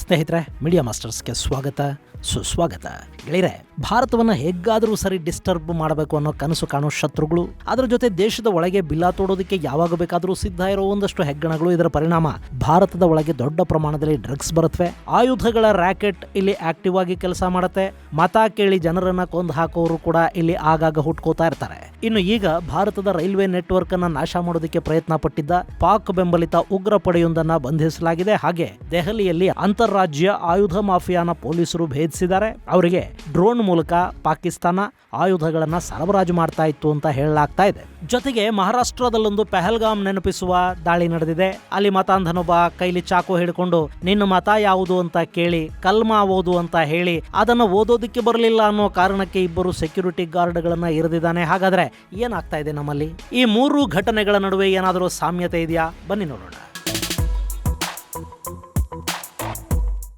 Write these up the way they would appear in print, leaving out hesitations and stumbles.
ಸ್ನೇಹಿತರೆ, ಮೀಡಿಯಾ ಮಾಸ್ಟರ್ಸ್ಗೆ ಸ್ವಾಗತ, ಸುಸ್ವಾಗತ. ಗೆಳೆಯರೆ, ಭಾರತವನ್ನು ಹೇಗಾದರೂ ಸರಿ ಡಿಸ್ಟರ್ಬ್ ಮಾಡಬೇಕು ಅನ್ನೋ ಕನಸು ಕಾಣೋ ಶತ್ರುಗಳು, ಅದರ ಜೊತೆ ದೇಶದ ಒಳಗೆ ಬಿಲ್ಲ ತೋಡೋದಕ್ಕೆ ಯಾವಾಗ ಬೇಕಾದರೂ ಸಿದ್ಧ ಇರೋ ಒಂದಷ್ಟು ಹೆಗ್ಗಣಗಳು. ಇದರ ಪರಿಣಾಮ ಭಾರತದ ಒಳಗೆ ದೊಡ್ಡ ಪ್ರಮಾಣದಲ್ಲಿ ಡ್ರಗ್ಸ್ ಬರುತ್ತವೆ. ಆಯುಧಗಳ ರ್ಯಾಕೆಟ್ ಇಲ್ಲಿ ಆಕ್ಟಿವ್ ಆಗಿ ಕೆಲಸ ಮಾಡುತ್ತೆ. ಮತ ಕೇಳಿ ಜನರನ್ನ ಕೊಂದು ಹಾಕೋರು ಕೂಡ ಇಲ್ಲಿ ಆಗಾಗ ಹುಟ್ಕೋತಾ ಇರ್ತಾರೆ. ಇನ್ನು ಈಗ ಭಾರತದ ರೈಲ್ವೆ ನೆಟ್ವರ್ಕ್ ಅನ್ನ ನಾಶ ಮಾಡೋದಕ್ಕೆ ಪ್ರಯತ್ನ ಪಟ್ಟಿದ್ದ ಪಾಕ್ ಬೆಂಬಲಿತ ಉಗ್ರ ಪಡೆಯೊಂದನ್ನ ಬಂಧಿಸಲಾಗಿದೆ. ಹಾಗೆ ದೆಹಲಿಯಲ್ಲಿ ಅಂತಾರಾಜ್ಯ ಆಯುಧ ಮಾಫಿಯಾನ ಪೊಲೀಸರು ಭೇದಿಸಿದ್ದಾರೆ. ಅವರಿಗೆ ಡ್ರೋನ್ ಮೂಲಕ ಪಾಕಿಸ್ತಾನ ಆಯುಧಗಳನ್ನ ಸರಬರಾಜು ಮಾಡ್ತಾ ಇತ್ತು ಅಂತ ಹೇಳಲಾಗ್ತಾ ಇದೆ. ಜೊತೆಗೆ ಮಹಾರಾಷ್ಟ್ರದಲ್ಲೊಂದು ಪೆಹಲ್ಗಾಮ್ ನೆನಪಿಸುವ ದಾಳಿ ನಡೆದಿದೆ. ಅಲ್ಲಿ ಮತಾಂಧನೊಬ್ಬ ಕೈಲಿ ಚಾಕು ಹಿಡ್ಕೊಂಡು ನಿನ್ನ ಮತ ಯಾವುದು ಅಂತ ಕೇಳಿ ಕಲ್ಮಾ ಓದು ಅಂತ ಹೇಳಿ ಅದನ್ನ ಓದೋದಿಕ್ಕೆ ಬರಲಿಲ್ಲ ಅನ್ನೋ ಕಾರಣಕ್ಕೆ ಇಬ್ಬರು ಸೆಕ್ಯೂರಿಟಿ ಗಾರ್ಡ್ಗಳನ್ನ ಇರಿದಿದ್ದಾನೆ. ಹಾಗಾದ್ರೆ ಏನಾಗ್ತಾ ಇದೆ ನಮ್ಮಲ್ಲಿ? ಈ ಮೂರು ಘಟನೆಗಳ ನಡುವೆ ಏನಾದರೂ ಸಾಮ್ಯತೆ ಇದೆಯಾ? ಬನ್ನಿ ನೋಡೋಣ.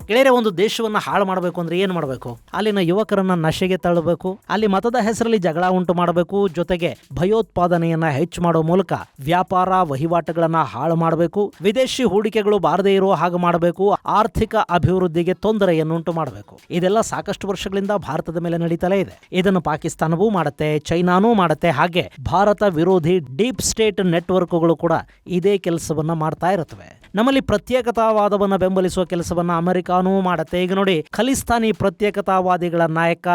ಗೆಳೆಯರೆ, ಒಂದು ದೇಶವನ್ನ ಹಾಳು ಮಾಡಬೇಕು ಅಂದ್ರೆ ಏನ್ ಮಾಡಬೇಕು? ಅಲ್ಲಿನ ಯುವಕರನ್ನ ನಶೆಗೆ ತಳ್ಳಬೇಕು, ಅಲ್ಲಿ ಮತದ ಹೆಸರಲ್ಲಿ ಜಗಳ ಉಂಟು ಮಾಡಬೇಕು, ಜೊತೆಗೆ ಭಯೋತ್ಪಾದನೆಯನ್ನ ಹೆಚ್ಚು ಮಾಡೋ ಮೂಲಕ ವ್ಯಾಪಾರ ವಹಿವಾಟುಗಳನ್ನ ಹಾಳು ಮಾಡಬೇಕು, ವಿದೇಶಿ ಹೂಡಿಕೆಗಳು ಬಾರದೇ ಇರೋ ಹಾಗೆ ಮಾಡಬೇಕು, ಆರ್ಥಿಕ ಅಭಿವೃದ್ಧಿಗೆ ತೊಂದರೆಯನ್ನುಂಟು ಮಾಡಬೇಕು. ಇದೆಲ್ಲ ಸಾಕಷ್ಟು ವರ್ಷಗಳಿಂದ ಭಾರತದ ಮೇಲೆ ನಡೀತಲೇ ಇದೆ. ಇದನ್ನು ಪಾಕಿಸ್ತಾನವೂ ಮಾಡುತ್ತೆ, ಚೈನಾನೂ ಮಾಡುತ್ತೆ. ಹಾಗೆ ಭಾರತ ವಿರೋಧಿ ಡೀಪ್ ಸ್ಟೇಟ್ ನೆಟ್ವರ್ಕ್ಗಳು ಕೂಡ ಇದೇ ಕೆಲಸವನ್ನ ಮಾಡ್ತಾ ಇರುತ್ತವೆ. ನಮ್ಮಲ್ಲಿ ಪ್ರತ್ಯೇಕತಾವಾದವನ್ನ ಬೆಂಬಲಿಸುವ ಕೆಲಸವನ್ನ ಅಮೆರಿಕಾನೂ ಮಾಡುತ್ತೆ. ಈಗ ನೋಡಿ, ಖಲಿಸ್ತಾನಿ ಪ್ರತ್ಯೇಕತಾವಾದಿಗಳ ನಾಯಕ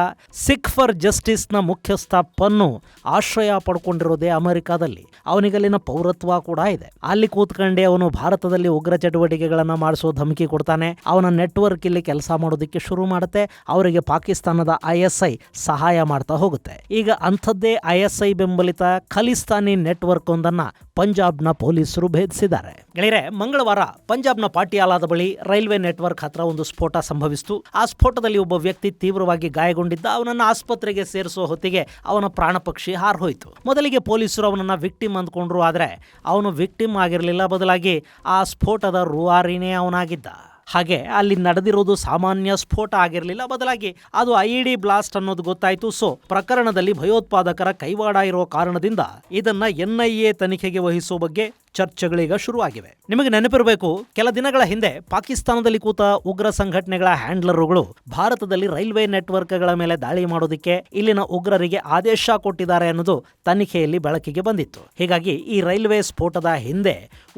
ಸಿಖ್ ಫಾರ್ ಜಸ್ಟಿಸ್ ನ ಮುಖ್ಯಸ್ಥ ಪನ್ನು ಆಶ್ರಯ ಪಡ್ಕೊಂಡಿರೋದೇ ಅಮೆರಿಕಾದಲ್ಲಿ. ಅವನಿಗಲ್ಲಿನ ಪೌರತ್ವ ಕೂಡ ಇದೆ. ಅಲ್ಲಿ ಕೂತ್ಕೊಂಡೆ ಅವನು ಭಾರತದಲ್ಲಿ ಉಗ್ರ ಚಟುವಟಿಕೆಗಳನ್ನ ಮಾಡಿಸೋ ಧಮಕಿ ಕೊಡ್ತಾನೆ. ಅವನ ನೆಟ್ವರ್ಕ್ ಇಲ್ಲಿ ಕೆಲಸ ಮಾಡೋದಕ್ಕೆ ಶುರು ಮಾಡುತ್ತೆ. ಅವರಿಗೆ ಪಾಕಿಸ್ತಾನದ ISI ಸಹಾಯ ಮಾಡ್ತಾ ಹೋಗುತ್ತೆ. ಈಗ ಅಂಥದ್ದೇ ISI ಬೆಂಬಲಿತ ಖಲಿಸ್ತಾನಿ ನೆಟ್ವರ್ಕ್ ಒಂದನ್ನ ಪಂಜಾಬ್ನ ಪೊಲೀಸರು ಭೇದಿಸಿದ್ದಾರೆ. ಗೆಳೆಯರೆ, ಮಂಗಳವಾರ ಪಂಜಾಬ್ನ ಪಾಟಿಯಾಲಾದ ಬಳಿ ರೈಲ್ವೆ ನೆಟ್ವರ್ಕ್ ಹತ್ರ ಒಂದು ಸ್ಫೋಟ ಸಂಭವಿಸಿತು. ಆ ಸ್ಫೋಟದಲ್ಲಿ ಒಬ್ಬ ವ್ಯಕ್ತಿ ತೀವ್ರವಾಗಿ ಗಾಯಗೊಂಡಿದ್ದ. ಅವನನ್ನ ಆಸ್ಪತ್ರೆಗೆ ಸೇರಿಸುವ ಹೊತ್ತಿಗೆ ಅವನ ಪ್ರಾಣ ಪಕ್ಷಿ ಹಾರ್ಹೋಯ್ತು. ಮೊದಲಿಗೆ ಪೊಲೀಸರು ಅವನನ್ನ ವಿಕ್ಟಿಮ್ ಅಂದ್ಕೊಂಡ್ರು. ಆದರೆ ಅವನು ವಿಕ್ಟಿಮ್ ಆಗಿರಲಿಲ್ಲ, ಬದಲಾಗಿ ಆ ಸ್ಫೋಟದ ರೂವಾರಿನೇ ಅವನಾಗಿದ್ದ. ಹಾಗೆ ಅಲ್ಲಿ ನಡೆದಿರೋದು ಸಾಮಾನ್ಯ ಸ್ಫೋಟ ಆಗಿರಲಿಲ್ಲ, ಬದಲಾಗಿ ಅದು IED ಬ್ಲಾಸ್ಟ್ ಅನ್ನೋದು ಗೊತ್ತಾಯಿತು. ಸೊ ಪ್ರಕರಣದಲ್ಲಿ ಭಯೋತ್ಪಾದಕರ ಕೈವಾಡ ಇರೋ ಕಾರಣದಿಂದ ಇದನ್ನ NIA ತನಿಖೆಗೆ ವಹಿಸುವ ಬಗ್ಗೆ ಚರ್ಚೆಗಳೀಗ ಶುರುವಾಗಿವೆ. ನಿಮಗೆ ನೆನಪಿರಬೇಕು, ಕೆಲ ದಿನಗಳ ಹಿಂದೆ ಪಾಕಿಸ್ತಾನದಲ್ಲಿ ಕೂತ ಉಗ್ರ ಸಂಘಟನೆಗಳ ಹ್ಯಾಂಡ್ಲರುಗಳು ಭಾರತದಲ್ಲಿ ರೈಲ್ವೆ ನೆಟ್ವರ್ಕ್ಗಳ ಮೇಲೆ ದಾಳಿ ಮಾಡೋದಕ್ಕೆ ಇಲ್ಲಿನ ಉಗ್ರರಿಗೆ ಆದೇಶ ಕೊಟ್ಟಿದ್ದಾರೆ ಅನ್ನೋದು ತನಿಖೆಯಲ್ಲಿ ಬೆಳಕಿಗೆ ಬಂದಿತ್ತು. ಹೀಗಾಗಿ ಈ ರೈಲ್ವೆ ಸ್ಫೋಟದ ಹಿಂದೆ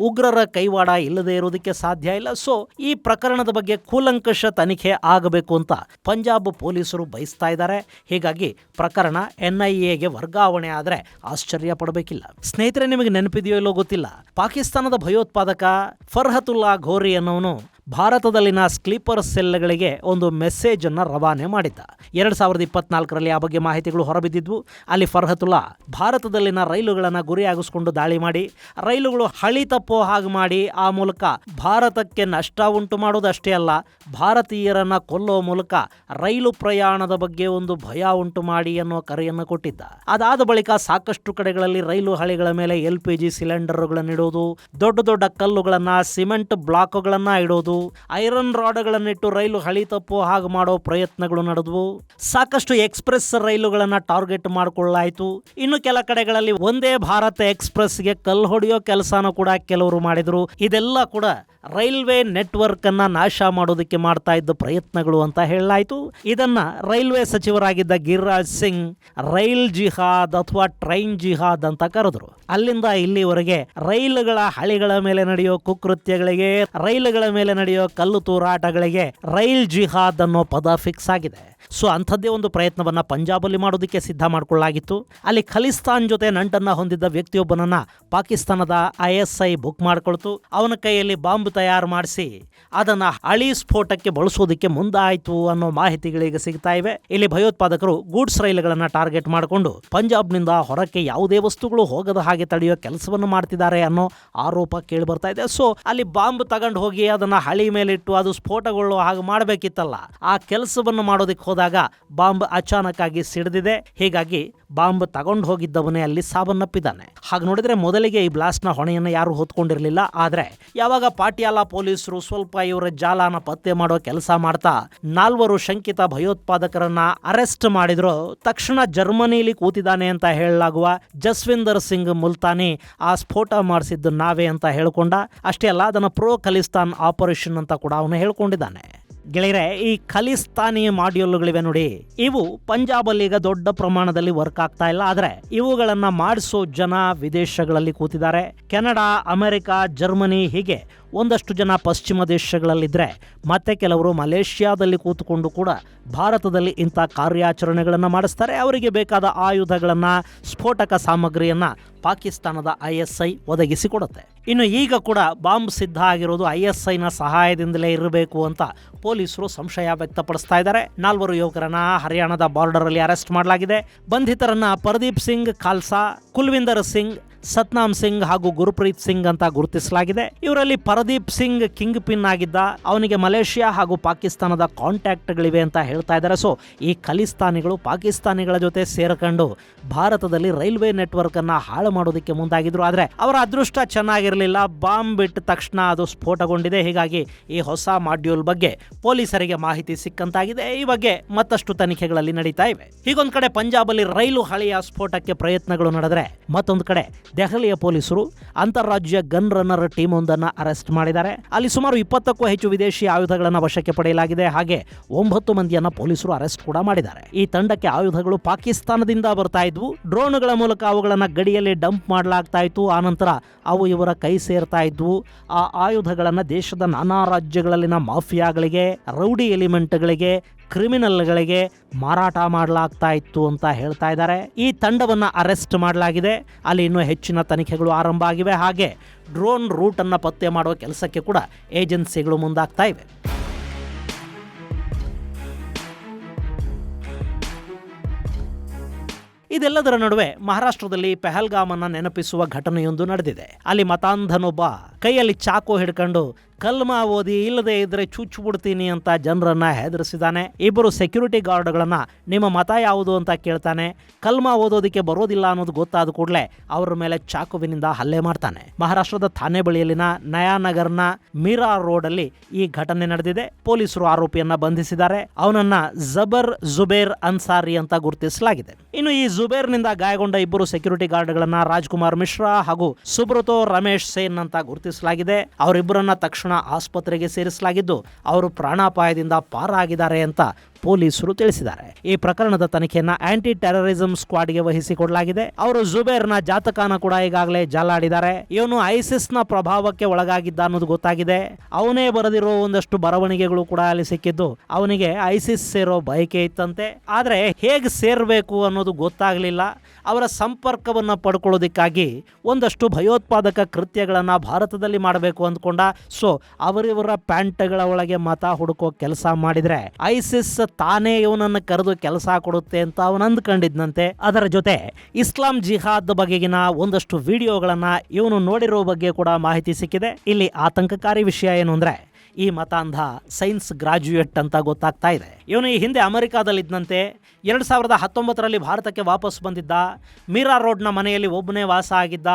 ಉಗ್ರರ ಕೈವಾಡ ಇಲ್ಲದೆ ಇರೋದಕ್ಕೆ ಸಾಧ್ಯ ಇಲ್ಲ. ಸೊ ಈ ಪ್ರಕರಣದ ಬಗ್ಗೆ ಕೂಲಂಕಷ ತನಿಖೆ ಆಗಬೇಕು ಅಂತ ಪಂಜಾಬ್ ಪೊಲೀಸರು ಬಯಸ್ತಾ ಇದ್ದಾರೆ. ಹೀಗಾಗಿ ಪ್ರಕರಣ NIAಗೆ ವರ್ಗಾವಣೆ ಆದರೆ ಆಶ್ಚರ್ಯ ಪಡಬೇಕಿಲ್ಲ. ಸ್ನೇಹಿತರೆ, ನಿಮಗೆ ನೆನಪಿದೆಯೋ ಇಲ್ಲೋ ಗೊತ್ತಿಲ್ಲ, ಪಾಕಿಸ್ತಾನದ ಭಯೋತ್ಪಾದಕ ಫರ್ಹತುಲ್ಲಾ ಘೋರಿ ಅನ್ನೋನು ಭಾರತದಲ್ಲಿನ ಸ್ಲೀಪರ್ ಸೆಲ್ಗಳಿಗೆ ಒಂದು ಮೆಸೇಜ್ ಅನ್ನ ರವಾನೆ ಮಾಡಿದ್ದ. 2024ರಲ್ಲಿ ಆ ಬಗ್ಗೆ ಮಾಹಿತಿಗಳು ಹೊರಬಿದ್ದಿದ್ವು. ಅಲ್ಲಿ ಫರ್ಹತುಲ್ಲಾ ಭಾರತದಲ್ಲಿನ ರೈಲುಗಳನ್ನು ಗುರಿಯಾಗಿಸಿಕೊಂಡು ದಾಳಿ ಮಾಡಿ ರೈಲುಗಳು ಹಳಿ ತಪ್ಪೋ ಹಾಗೆ ಮಾಡಿ ಆ ಮೂಲಕ ಭಾರತಕ್ಕೆ ನಷ್ಟ ಉಂಟು ಮಾಡೋದಷ್ಟೇ ಅಲ್ಲ, ಭಾರತೀಯರನ್ನ ಕೊಲ್ಲೋ ಮೂಲಕ ರೈಲು ಪ್ರಯಾಣದ ಬಗ್ಗೆ ಒಂದು ಭಯ ಉಂಟು ಮಾಡಿ ಅನ್ನೋ ಕರೆಯನ್ನು ಕೊಟ್ಟಿದ್ದ. ಅದಾದ ಬಳಿಕ ಸಾಕಷ್ಟು ಕಡೆಗಳಲ್ಲಿ ರೈಲು ಹಳಿಗಳ ಮೇಲೆ LPG ಸಿಲಿಂಡರ್ಗಳನ್ನು ಇಡೋದು, ದೊಡ್ಡ ದೊಡ್ಡ ಕಲ್ಲುಗಳನ್ನ, ಸಿಮೆಂಟ್ ಬ್ಲಾಕ್ಗಳನ್ನ ಇಡೋದು, ಐರನ್ ರಾಡ್ಗಳನ್ನಿಟ್ಟು ರೈಲು ಹಳಿ ತಪ್ಪೋ ಹಾಗೆ ಮಾಡೋ ಪ್ರಯತ್ನಗಳು ನಡೆದವು. ಸಾಕಷ್ಟು ಎಕ್ಸ್ಪ್ರೆಸ್ ರೈಲುಗಳನ್ನ ಟಾರ್ಗೆಟ್ ಮಾಡಿಕೊಳ್ಳಾಯಿತು. ಇನ್ನು ಕೆಲ ಕಡೆಗಳಲ್ಲಿ ಒಂದೇ ಭಾರತ ಎಕ್ಸ್ಪ್ರೆಸ್ಗೆ ಕಲ್ಲು ಹೊಡೆಯೋ ಕೆಲಸನೂ ಕೂಡ ಕೆಲವರು ಮಾಡಿದ್ರು. ಇದೆಲ್ಲ ಕೂಡ ರೈಲ್ವೆ ನೆಟ್ವರ್ಕ್ ಅನ್ನ ನಾಶ ಮಾಡೋದಕ್ಕೆ ಮಾಡ್ತಾ ಇದ್ದ ಪ್ರಯತ್ನಗಳು ಅಂತ ಹೇಳಲಾಯಿತು. ಇದನ್ನ ರೈಲ್ವೆ ಸಚಿವರಾಗಿದ್ದ ಗಿರಿರಾಜ್ ಸಿಂಗ್ ರೈಲ್ ಜಿಹಾದ್ ಅಥವಾ ಟ್ರೈನ್ ಜಿಹಾದ್ ಅಂತ ಕರೆದ್ರು. ಅಲ್ಲಿಂದ ಇಲ್ಲಿವರೆಗೆ ರೈಲುಗಳ ಹಳಿಗಳ ಮೇಲೆ ನಡೆಯೋ ಕುಕೃತ್ಯಗಳಿಗೆ, ರೈಲುಗಳ ಮೇಲೆ ನಡೆಯೋ ಕಲ್ಲು ತೂರಾಟಗಳಿಗೆ ರೈಲ್ ಜಿಹಾದ್ ಅನ್ನೋ ಪದ ಫಿಕ್ಸ್ ಆಗಿದೆ. ಸೊ ಅಂಥದ್ದೇ ಒಂದು ಪ್ರಯತ್ನವನ್ನ ಪಂಜಾಬಲ್ಲಿ ಮಾಡೋದಕ್ಕೆ ಸಿದ್ಧ ಮಾಡಿಕೊಳ್ಳಲಾಗಿತ್ತು. ಅಲ್ಲಿ ಖಲಿಸ್ತಾನ್ ಜೊತೆ ನಂಟನ್ನ ಹೊಂದಿದ್ದ ವ್ಯಕ್ತಿಯೊಬ್ಬನನ್ನ ಪಾಕಿಸ್ತಾನದ ISI ಬುಕ್ ಮಾಡಿಕೊಳ್ತು. ಅವನ ಕೈಯಲ್ಲಿ ಬಾಂಬ್ ತಯಾರು ಮಾಡಿಸಿ ಅದನ್ನ ಅಳಿ ಸ್ಫೋಟಕ್ಕೆ ಬಳಸೋದಕ್ಕೆ ಮುಂದಾಯಿತು ಅನ್ನೋ ಮಾಹಿತಿಗಳಿಗೆ ಸಿಗ್ತಾ ಇವೆ. ಇಲ್ಲಿ ಭಯೋತ್ಪಾದಕರು ಗೂಡ್ಸ್ ರೈಲುಗಳನ್ನ ಟಾರ್ಗೆಟ್ ಮಾಡಿಕೊಂಡು ಪಂಜಾಬ್ನಿಂದ ಹೊರಕ್ಕೆ ಯಾವುದೇ ವಸ್ತುಗಳು ಹೋಗದ ಹಾಗೆ ತಡೆಯೋ ಕೆಲಸವನ್ನು ಮಾಡ್ತಿದ್ದಾರೆ ಅನ್ನೋ ಆರೋಪ ಕೇಳಿ ಬರ್ತಾ ಇದೆ. ಸೊ ಅಲ್ಲಿ ಬಾಂಬ್ ತಗೊಂಡು ಹೋಗಿ ಅದನ್ನ ಹಳಿ ಮೇಲಿಟ್ಟು ಅದು ಸ್ಫೋಟಗೊಳ್ಳೋ ಹಾಗೆ ಮಾಡಬೇಕಿತ್ತಲ್ಲ, ಆ ಕೆಲಸವನ್ನು ಮಾಡೋದಕ್ಕೆ ಹೋದಾಗ ಬಾಂಬ್ ಅಚಾನಕ್ ಆಗಿ ಸಿಡಿದಿದೆ. ಹೀಗಾಗಿ ಬಾಂಬ್ ತಗೊಂಡು ಹೋಗಿದ್ದವನೇ ಅಲ್ಲಿ ಸಾವನ್ನಪ್ಪಿದ್ದಾನೆ. ಹಾಗೆ ನೋಡಿದ್ರೆ ಮೊದಲಿಗೆ ಈ ಬ್ಲಾಸ್ಟ್ನ ಹೊಣೆಯನ್ನು ಯಾರು ಹೊತ್ಕೊಂಡಿರಲಿಲ್ಲ. ಆದರೆ ಯಾವಾಗ ಪಾಟಿಯಾಲಾ ಪೊಲೀಸರು ಸ್ವಲ್ಪ ಇವರ ಜಾಲನ ಪತ್ತೆ ಮಾಡೋ ಕೆಲಸ ಮಾಡ್ತಾ 4 ಶಂಕಿತ ಭಯೋತ್ಪಾದಕರನ್ನ ಅರೆಸ್ಟ್ ಮಾಡಿದ್ರು, ತಕ್ಷಣ ಜರ್ಮನಿಲಿ ಕೂತಿದ್ದಾನೆ ಅಂತ ಹೇಳಲಾಗುವ ಜಸ್ವಿಂದರ್ ಸಿಂಗ್ ಮುಲ್ತಾನಿ ಆ ಸ್ಫೋಟ ಮಾಡಿಸಿದ್ದು ನಾವೇ ಅಂತ ಹೇಳ್ಕೊಂಡ. ಅಷ್ಟೇ ಅಲ್ಲ, ಅದನ್ನ ಪ್ರೋ ಖಲಿಸ್ತಾನ್ ಆಪರೇಷನ್ ಅಂತ ಕೂಡ ಅವನು ಹೇಳ್ಕೊಂಡಿದ್ದಾನೆ. ಗೆಳೆಯರೆ, ಈ ಖಲಿಸ್ತಾನಿ ಮಾಡ್ಯೂಲ್ಗಳಿವೆ ನೋಡಿ, ಇವು ಪಂಜಾಬ್ ಅಲ್ಲಿ ಈಗ ದೊಡ್ಡ ಪ್ರಮಾಣದಲ್ಲಿ ವರ್ಕ್ ಆಗ್ತಾ ಇಲ್ಲ. ಆದ್ರೆ ಇವುಗಳನ್ನ ಮಾಡಿಸೋ ಜನ ವಿದೇಶಗಳಲ್ಲಿ ಕೂತಿದ್ದಾರೆ. ಕೆನಡಾ, ಅಮೆರಿಕ, ಜರ್ಮನಿ ಹೀಗೆ ಒಂದಷ್ಟು ಜನ ಪಶ್ಚಿಮ ದೇಶಗಳಲ್ಲಿದ್ದರೆ ಮತ್ತೆ ಕೆಲವರು ಮಲೇಷ್ಯಾದಲ್ಲಿ ಕೂತುಕೊಂಡು ಕೂಡ ಭಾರತದಲ್ಲಿ ಇಂಥ ಕಾರ್ಯಾಚರಣೆಗಳನ್ನು ಮಾಡಿಸ್ತಾರೆ. ಅವರಿಗೆ ಬೇಕಾದ ಆಯುಧಗಳನ್ನು, ಸ್ಫೋಟಕ ಸಾಮಗ್ರಿಯನ್ನು ಪಾಕಿಸ್ತಾನದ ISI ಒದಗಿಸಿಕೊಡುತ್ತೆ. ಇನ್ನು ಈಗ ಕೂಡ ಬಾಂಬ್ ಸಿದ್ಧ ಆಗಿರೋದು ISIನ ಸಹಾಯದಿಂದಲೇ ಇರಬೇಕು ಅಂತ ಪೊಲೀಸರು ಸಂಶಯ ವ್ಯಕ್ತಪಡಿಸ್ತಾ ಇದ್ದಾರೆ. 4 ಯುವಕರನ್ನ ಹರಿಯಾಣದ ಬಾರ್ಡರ್ ಅಲ್ಲಿ ಅರೆಸ್ಟ್ ಮಾಡಲಾಗಿದೆ. ಬಂಧಿತರನ್ನ ಪರದೀಪ್ ಸಿಂಗ್ ಖಾಲ್ಸಾ, ಕುಲ್ವಿಂದರ್ ಸಿಂಗ್, ಸತ್ನಾಮ್ ಸಿಂಗ್ ಹಾಗೂ ಗುರುಪ್ರೀತ್ ಸಿಂಗ್ ಅಂತ ಗುರುತಿಸಲಾಗಿದೆ. ಇವರಲ್ಲಿ ಪರದೀಪ್ ಸಿಂಗ್ ಕಿಂಗ್ ಪಿನ್ ಆಗಿದ್ದ. ಅವನಿಗೆ ಮಲೇಷ್ಯಾ ಹಾಗೂ ಪಾಕಿಸ್ತಾನದ ಕಾಂಟ್ಯಾಕ್ಟ್ಗಳಿವೆ ಅಂತ ಹೇಳ್ತಾ ಇದ್ದಾರೆ. ಸೊ ಈ ಖಲಿಸ್ತಾನಿಗಳು ಪಾಕಿಸ್ತಾನಿಗಳ ಜೊತೆ ಸೇರ್ಕೊಂಡು ಭಾರತದಲ್ಲಿ ರೈಲ್ವೆ ನೆಟ್ವರ್ಕ್ ಅನ್ನ ಹಾಳು ಮಾಡೋದಕ್ಕೆ ಮುಂದಾಗಿದ್ರು. ಆದ್ರೆ ಅವರ ಅದೃಷ್ಟ ಚೆನ್ನಾಗಿರಲಿಲ್ಲ. ಬಾಂಬ್ ಬಿಟ್ಟ ತಕ್ಷಣ ಅದು ಸ್ಫೋಟಗೊಂಡಿದೆ. ಹೀಗಾಗಿ ಈ ಹೊಸ ಮಾಡ್ಯೂಲ್ ಬಗ್ಗೆ ಪೊಲೀಸರಿಗೆ ಮಾಹಿತಿ ಸಿಕ್ಕಂತಾಗಿದೆ. ಈ ಬಗ್ಗೆ ಮತ್ತಷ್ಟು ತನಿಖೆಗಳಲ್ಲಿ ನಡೀತಾ ಇವೆ. ಹೀಗೊಂದ್ ಕಡೆ ಪಂಜಾಬ್ ಅಲ್ಲಿ ರೈಲು ಹಳಿಯ ಸ್ಫೋಟಕ್ಕೆ ಪ್ರಯತ್ನಗಳು ನಡೆದರೆ, ಮತ್ತೊಂದು ಕಡೆ ದೆಹಲಿಯ ಪೊಲೀಸರು ಅಂತಾರಾಜ್ಯ ಗನ್ ರನ್ನರ್ ಟೀಮ್ ಒಂದನ್ನು ಅರೆಸ್ಟ್ ಮಾಡಿದ್ದಾರೆ. ಅಲ್ಲಿ ಸುಮಾರು 20ಕ್ಕೂ ಹೆಚ್ಚು ವಿದೇಶಿ ಆಯುಧಗಳನ್ನು ವಶಕ್ಕೆ ಪಡೆಯಲಾಗಿದೆ. ಹಾಗೆ 9 ಮಂದಿಯನ್ನ ಪೊಲೀಸರು ಅರೆಸ್ಟ್ ಕೂಡ ಮಾಡಿದ್ದಾರೆ. ಈ ತಂಡಕ್ಕೆ ಆಯುಧಗಳು ಪಾಕಿಸ್ತಾನದಿಂದ ಬರ್ತಾ ಇದ್ವು. ಡ್ರೋನ್ಗಳ ಮೂಲಕ ಅವುಗಳನ್ನು ಗಡಿಯಲ್ಲಿ ಡಂಪ್ ಮಾಡಲಾಗ್ತಾ ಇತ್ತು. ಆನಂತರ ಅವು ಇವರ ಕೈ ಸೇರ್ತಾ ಇದ್ವು. ಆ ಆಯುಧಗಳನ್ನು ದೇಶದ ನಾನಾ ರಾಜ್ಯಗಳಲ್ಲಿನ ಮಾಫಿಯಾಗಳಿಗೆ, ರೌಡಿ ಎಲಿಮೆಂಟ್ಗಳಿಗೆ, ಕ್ರಿಮಿನಲ್ಗಳಿಗೆ ಮಾರಾಟ ಮಾಡಲಾಗ್ತಾ ಇತ್ತು ಅಂತ ಹೇಳ್ತಾ ಇದ್ದಾರೆ. ಈ ತಂಡವನ್ನು ಅರೆಸ್ಟ್ ಮಾಡಲಾಗಿದೆ. ಅಲ್ಲಿ ಇನ್ನೂ ಹೆಚ್ಚಿನ ತನಿಖೆಗಳು ಆರಂಭ ಆಗಿವೆ. ಹಾಗೆ ಡ್ರೋನ್ ರೂಟ್ ಅನ್ನು ಪತ್ತೆ ಮಾಡುವ ಕೆಲಸಕ್ಕೆ ಕೂಡ ಏಜೆನ್ಸಿಗಳು ಮುಂದಾಗ್ತಾ ಇವೆ. ಇದೆಲ್ಲದರ ನಡುವೆ ಮಹಾರಾಷ್ಟ್ರದಲ್ಲಿ ಪೆಹಲ್ಗಾಮ್ ಅನ್ನ ನೆನಪಿಸುವ ಘಟನೆಯೊಂದು ನಡೆದಿದೆ. ಅಲ್ಲಿ ಮತಾಂಧನೊಬ್ಬ ಕೈಯಲ್ಲಿ ಚಾಕು ಹಿಡ್ಕೊಂಡು ಕಲ್ಮಾ ಓದಿ, ಇಲ್ಲದೆ ಇದ್ರೆ ಚುಚ್ಚಿಬಿಡ್ತೀನಿ ಅಂತ ಜನರನ್ನ ಹೆದರಿಸಿದಾನೆ. ಇಬ್ಬರು ಸೆಕ್ಯೂರಿಟಿ ಗಾರ್ಡ್ಗಳನ್ನ ನಿಮ್ಮ ಮತ ಯಾವುದು ಅಂತ ಕೇಳ್ತಾನೆ. ಕಲ್ಮಾ ಓದೋದಕ್ಕೆ ಬರೋದಿಲ್ಲ ಅನ್ನೋದು ಗೊತ್ತಾದ ಕೂಡಲೇ ಅವರ ಮೇಲೆ ಚಾಕುವಿನಿಂದ ಹಲ್ಲೆ ಮಾಡ್ತಾನೆ. ಮಹಾರಾಷ್ಟ್ರದ ಥಾನೆ ಬಳಿಯಲ್ಲಿನ ನಯಾನಗರ್ನ ಮೀರಾ ರೋಡ್ ಅಲ್ಲಿ ಈ ಘಟನೆ ನಡೆದಿದೆ. ಪೊಲೀಸರು ಆರೋಪಿಯನ್ನ ಬಂಧಿಸಿದ್ದಾರೆ. ಅವನನ್ನ ಜುಬೇರ್ ಅನ್ಸಾರಿ ಅಂತ ಗುರುತಿಸಲಾಗಿದೆ. ಇನ್ನು ಈ ಜುಬೇರ್ನಿಂದ ಗಾಯಗೊಂಡ ಇಬ್ಬರು ಸೆಕ್ಯೂರಿಟಿ ಗಾರ್ಡ್ಗಳನ್ನ ರಾಜ್ಕುಮಾರ್ ಮಿಶ್ರಾ ಹಾಗೂ ಸುಬ್ರತೋ ರಮೇಶ್ ಸೇನ್ ಅಂತ ಗುರುತಿಸಲಾಗಿದೆ. ಅವರಿಬ್ಬರನ್ನ ತಕ್ಷಣ ಆಸ್ಪತ್ರೆಗೆ ಸೇರಿಸಲಾಗಿದ್ದು ಅವರು ಪ್ರಾಣಾಪಾಯದಿಂದ ಪಾರಾಗಿದ್ದಾರೆ ಅಂತ ಪೊಲೀಸರು ತಿಳಿಸಿದ್ದಾರೆ. ಈ ಪ್ರಕರಣದ ತನಿಖೆಯನ್ನ ಆಂಟಿ ಟೆರರಿಸಂ ಸ್ಕ್ವಾಡ್ಗೆ ವಹಿಸಿಕೊಡಲಾಗಿದೆ. ಅವರು ಜುಬೇರ್ನ ಜಾತಕನ ಕೂಡ ಈಗಾಗಲೇ ಜಾಲಾಡಿದ್ದಾರೆ. ಇವನು ಐಸಿಸ್ನ ಪ್ರಭಾವಕ್ಕೆ ಒಳಗಾಗಿದ್ದ ಅನ್ನೋದು ಗೊತ್ತಾಗಿದೆ. ಅವನೇ ಬರೆದಿರೋ ಒಂದಷ್ಟು ಬರವಣಿಗೆಗಳು ಕೂಡ ಅಲ್ಲಿ ಸಿಕ್ಕಿದ್ದು. ಅವನಿಗೆ ಐಸಿಸ್ ಸೇರೋ ಬಯಕೆ ಇತ್ತಂತೆ. ಆದ್ರೆ ಹೇಗೆ ಸೇರ್ಬೇಕು ಅನ್ನೋದು ಗೊತ್ತಾಗಲಿಲ್ಲ. ಅವರ ಸಂಪರ್ಕವನ್ನ ಪಡ್ಕೊಳ್ಳೋದಕ್ಕಾಗಿ ಒಂದಷ್ಟು ಭಯೋತ್ಪಾದಕ ಕೃತ್ಯಗಳನ್ನ ಭಾರತದಲ್ಲಿ ಮಾಡಬೇಕು ಅಂದ್ಕೊಂಡ. ಸೊ ಅವರಿವರ ಪ್ಯಾಂಟ್ಗಳ ಒಳಗೆ ಮತ ಹುಡುಕೋ ಕೆಲಸ ಮಾಡಿದ್ರೆ ಐಸಿಸ್ ತಾನೇ ಇವನನ್ನು ಕರೆದು ಕೆಲಸ ಕೊಡುತ್ತೆ ಅಂತ ಅವನು ಅಂದ್ಕೊಂಡಿದ್ನಂತೆ. ಅದರ ಜೊತೆ ಇಸ್ಲಾಂ ಜಿಹಾದ್ ಬಗೆಗಿನ ಒಂದಷ್ಟು ವಿಡಿಯೋಗಳನ್ನ ಇವನು ನೋಡಿರೋ ಬಗ್ಗೆ ಕೂಡ ಮಾಹಿತಿ ಸಿಕ್ಕಿದೆ. ಇಲ್ಲಿ ಆತಂಕಕಾರಿ ವಿಷಯ ಏನು ಅಂದ್ರೆ, ಈ ಮತಾಂಧ ಸೈನ್ಸ್ ಗ್ರಾಜ್ಯುಯೇಟ್ ಅಂತ ಗೊತ್ತಾಗ್ತಾ ಇದೆ. ಇವನು ಈ ಹಿಂದೆ ಅಮೆರಿಕಾದಲ್ಲಿದ್ದಂತೆ. 2019ರಲ್ಲಿ ಭಾರತಕ್ಕೆ ವಾಪಸ್ ಬಂದಿದ್ದ. ಮೀರಾ ರೋಡ್ನ ಮನೆಯಲ್ಲಿ ಒಬ್ಬನೇ ವಾಸ ಆಗಿದ್ದ.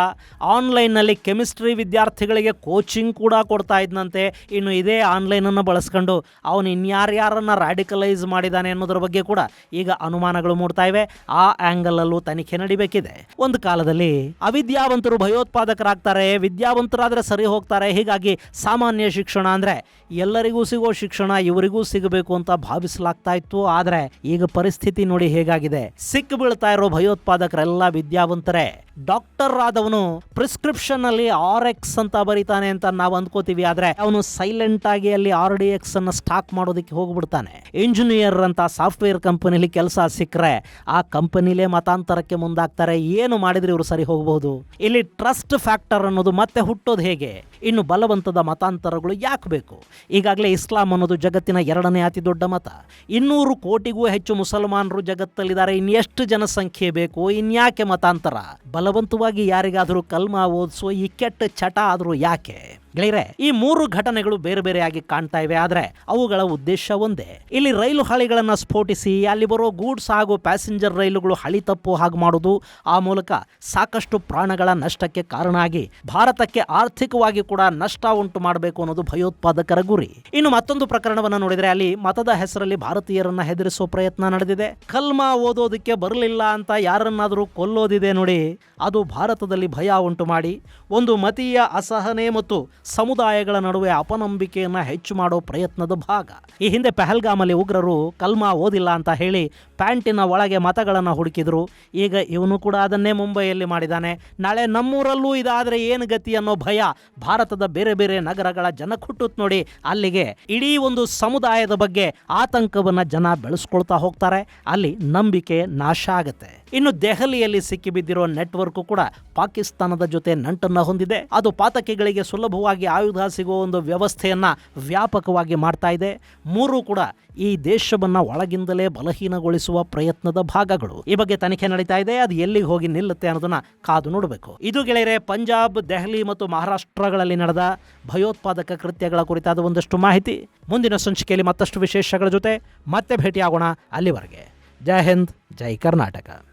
ಆನ್ಲೈನ್ನಲ್ಲಿ ಕೆಮಿಸ್ಟ್ರಿ ವಿದ್ಯಾರ್ಥಿಗಳಿಗೆ ಕೋಚಿಂಗ್ ಕೂಡ ಕೊಡ್ತಾ ಇದ್ದಂತೆ. ಇನ್ನು ಇದೇ ಆನ್ಲೈನನ್ನು ಬಳಸ್ಕೊಂಡು ಅವನು ಇನ್ಯಾರ್ಯಾರನ್ನ ರ್ಯಾಡಿಕಲೈಸ್ ಮಾಡಿದ್ದಾನೆ ಅನ್ನೋದ್ರ ಬಗ್ಗೆ ಕೂಡ ಈಗ ಅನುಮಾನಗಳು ಮೂಡ್ತಾ ಇವೆ. ಆ ಆ್ಯಂಗಲಲ್ಲೂ ತನಿಖೆ ನಡಿಬೇಕಿದೆ. ಒಂದು ಕಾಲದಲ್ಲಿ ಅವಿದ್ಯಾವಂತರು ಭಯೋತ್ಪಾದಕರಾಗ್ತಾರೆ, ವಿದ್ಯಾವಂತರಾದರೆ ಸರಿ ಹೋಗ್ತಾರೆ. ಹೀಗಾಗಿ ಸಾಮಾನ್ಯ ಶಿಕ್ಷಣ ಅಂದರೆ ಎಲ್ಲರಿಗೂ ಸಿಗೋ ಶಿಕ್ಷಣ ಇವರಿಗೂ ಸಿಗಬೇಕು ಅಂತ ಭಾವಿಸಲಾಗ್ತಾ ಇತ್ತು. ಆದರೆ ಈಗ ಪರಿಸ್ಥಿತಿ ನೋಡಿ ಹೇಗಾಗಿದೆ. ಸಿಕ್ಕು ಬೀಳ್ತಾ ಇರೋ ಭಯೋತ್ಪಾದಕರೆಲ್ಲ ವಿದ್ಯಾವಂತರೇ. ಡಾಕ್ಟರ್ ಆದವನು ಪ್ರಿಸ್ಕ್ರಿಪ್ಷನ್ ಅಲ್ಲಿ RX ಅಂತ ಬರೀತಾನೆ ಅಂತ ನಾವು ಅಂದ್ಕೋತೀವಿ. ಆದ್ರೆ ಅವನು ಸೈಲೆಂಟ್ ಆಗಿ ಅಲ್ಲಿ RDX ಅನ್ನ ಸ್ಟಾಕ್ ಮಾಡೋದಕ್ಕೆ ಹೋಗ್ಬಿಡ್ತಾನೆ. ಇಂಜಿನಿಯರ್ ಅಂತ ಸಾಫ್ಟ್ವೇರ್ ಕಂಪನಿಲಿ ಕೆಲಸ ಸಿಕ್ಕರೆ ಆ ಕಂಪನಿಲೇ ಮತಾಂತರಕ್ಕೆ ಮುಂದಾಗ್ತಾರೆ. ಏನು ಮಾಡಿದ್ರೆ ಇವರು ಸರಿ ಹೋಗಬಹುದು. ಇಲ್ಲಿ ಟ್ರಸ್ಟ್ ಫ್ಯಾಕ್ಟರ್ ಅನ್ನೋದು ಮತ್ತೆ ಹುಟ್ಟೋದು ಹೇಗೆ? ಇನ್ನು ಬಲವಂತದ ಮತಾಂತರಗಳು ಯಾಕೆ ಬೇಕು? ಈಗಾಗಲೇ ಇಸ್ಲಾಂ ಅನ್ನೋದು ಜಗತ್ತಿನ 2ನೇ ಅತಿ ದೊಡ್ಡ ಮತ. 200 ಕೋಟಿಗೂ ಹೆಚ್ಚು ಮುಸಲ್ಮಾನರು ಜಗತ್ತಲ್ಲಿದ್ದಾರೆ. ಇನ್ನೆಷ್ಟು ಜನಸಂಖ್ಯೆ ಬೇಕು? ಇನ್ಯಾಕೆ ಮತಾಂತರ? ಬಲವಂತವಾಗಿ ಯಾರಿಗಾದರೂ ಕಲ್ಮಾ ಓದಿಸೋ ಈ ಕೆಟ್ಟ ಚಟ ಆದರೂ ಯಾಕೆ? ಗೆಳೆಯರೆ, ಈ 3 ಘಟನೆಗಳು ಬೇರೆ ಬೇರೆಯಾಗಿ ಕಾಣ್ತಾ ಇವೆ. ಆದ್ರೆ ಅವುಗಳ ಉದ್ದೇಶ ಒಂದೇ. ಇಲ್ಲಿ ರೈಲು ಹಳಿಗಳನ್ನ ಸ್ಫೋಟಿಸಿ ಅಲ್ಲಿ ಬರೋ ಗೂಡ್ಸ್ ಹಾಗೂ ಪ್ಯಾಸೆಂಜರ್ ರೈಲುಗಳು ಹಳಿ ತಪ್ಪು ಹಾಗೆ ಮಾಡೋದು, ಆ ಮೂಲಕ ಸಾಕಷ್ಟು ಪ್ರಾಣಗಳ ನಷ್ಟಕ್ಕೆ ಕಾರಣ ಆಗಿ ಭಾರತಕ್ಕೆ ಆರ್ಥಿಕವಾಗಿ ಕೂಡ ನಷ್ಟ ಉಂಟು ಮಾಡಬೇಕು ಅನ್ನೋದು ಭಯೋತ್ಪಾದಕರ ಗುರಿ. ಇನ್ನು ಮತ್ತೊಂದು ಪ್ರಕರಣವನ್ನ ನೋಡಿದ್ರೆ ಅಲ್ಲಿ ಮತದ ಹೆಸರಲ್ಲಿ ಭಾರತೀಯರನ್ನ ಹೆದರಿಸೋ ಪ್ರಯತ್ನ ನಡೆದಿದೆ. ಕಲ್ಮಾ ಓದೋದಕ್ಕೆ ಬರಲಿಲ್ಲ ಅಂತ ಯಾರನ್ನಾದರೂ ಕೊಲ್ಲೋದಿದೆ ನೋಡಿ. ಅದು ಭಾರತದಲ್ಲಿ ಭಯ ಉಂಟು ಮಾಡಿ ಒಂದು ಮತೀಯ ಅಸಹನೆ ಮತ್ತು ಸಮುದಾಯಗಳ ನಡುವೆ ಅಪನಂಬಿಕೆಯನ್ನು ಹೆಚ್ಚು ಮಾಡೋ ಪ್ರಯತ್ನದ ಭಾಗ. ಈ ಹಿಂದೆ ಪಹಲ್ಗಾಮಲ್ಲಿ ಉಗ್ರರು ಕಲ್ಮಾ ಓದಿಲ್ಲ ಅಂತ ಹೇಳಿ ಪ್ಯಾಂಟಿನ ಒಳಗೆ ಮತಗಳನ್ನು ಹುಡುಕಿದ್ರು. ಈಗ ಇವನು ಕೂಡ ಅದನ್ನೇ ಮುಂಬೈಯಲ್ಲಿ ಮಾಡಿದ್ದಾನೆ. ನಾಳೆ ನಮ್ಮೂರಲ್ಲೂ ಇದಾದರೆ ಏನು ಗತಿ ಅನ್ನೋ ಭಯ ಭಾರತದ ಬೇರೆ ಬೇರೆ ನಗರಗಳ ಜನ ಹುಟ್ಟುತ್ತೆ ನೋಡಿ. ಅಲ್ಲಿಗೆ ಇಡೀ ಒಂದು ಸಮುದಾಯದ ಬಗ್ಗೆ ಆತಂಕವನ್ನು ಜನ ಬೆಳೆಸ್ಕೊಳ್ತಾ ಹೋಗ್ತಾರೆ. ಅಲ್ಲಿ ನಂಬಿಕೆ ನಾಶ ಆಗುತ್ತೆ. ಇನ್ನು ದೆಹಲಿಯಲ್ಲಿ ಸಿಕ್ಕಿಬಿದ್ದಿರೋ ನೆಟ್ವರ್ಕ್ ಕೂಡ ಪಾಕಿಸ್ತಾನದ ಜೊತೆ ನಂಟನ್ನು ಹೊಂದಿದೆ. ಅದು ಪಾತಕಿಗಳಿಗೆ ಸುಲಭವಾಗಿ ಆಯುಧ ಸಿಗುವ ಒಂದು ವ್ಯವಸ್ಥೆಯನ್ನ ವ್ಯಾಪಕವಾಗಿ ಮಾಡ್ತಾ ಇದೆ. ಮೂರೂ ಕೂಡ ಈ ದೇಶವನ್ನ ಒಳಗಿಂದಲೇ ಬಲಹೀನಗೊಳಿಸುವ ಪ್ರಯತ್ನದ ಭಾಗಗಳು. ಈ ಬಗ್ಗೆ ತನಿಖೆ ನಡೀತಾ ಇದೆ. ಅದು ಎಲ್ಲಿಗೆ ಹೋಗಿ ನಿಲ್ಲುತ್ತೆ ಅನ್ನೋದನ್ನ ಕಾದು ನೋಡಬೇಕು. ಇದು ಗೆಳೆಯರೆ ಪಂಜಾಬ್, ದೆಹಲಿ ಮತ್ತು ಮಹಾರಾಷ್ಟ್ರಗಳಲ್ಲಿ ನಡೆದ ಭಯೋತ್ಪಾದಕ ಕೃತ್ಯಗಳ ಕುರಿತಾದ ಒಂದಷ್ಟು ಮಾಹಿತಿ. ಮುಂದಿನ ಸಂಚಿಕೆಯಲ್ಲಿ ಮತ್ತಷ್ಟು ವಿಶೇಷಗಳ ಜೊತೆ ಮತ್ತೆ ಭೇಟಿಯಾಗೋಣ. ಅಲ್ಲಿವರೆಗೆ ಜೈ ಹಿಂದ್, ಜೈ ಕರ್ನಾಟಕ.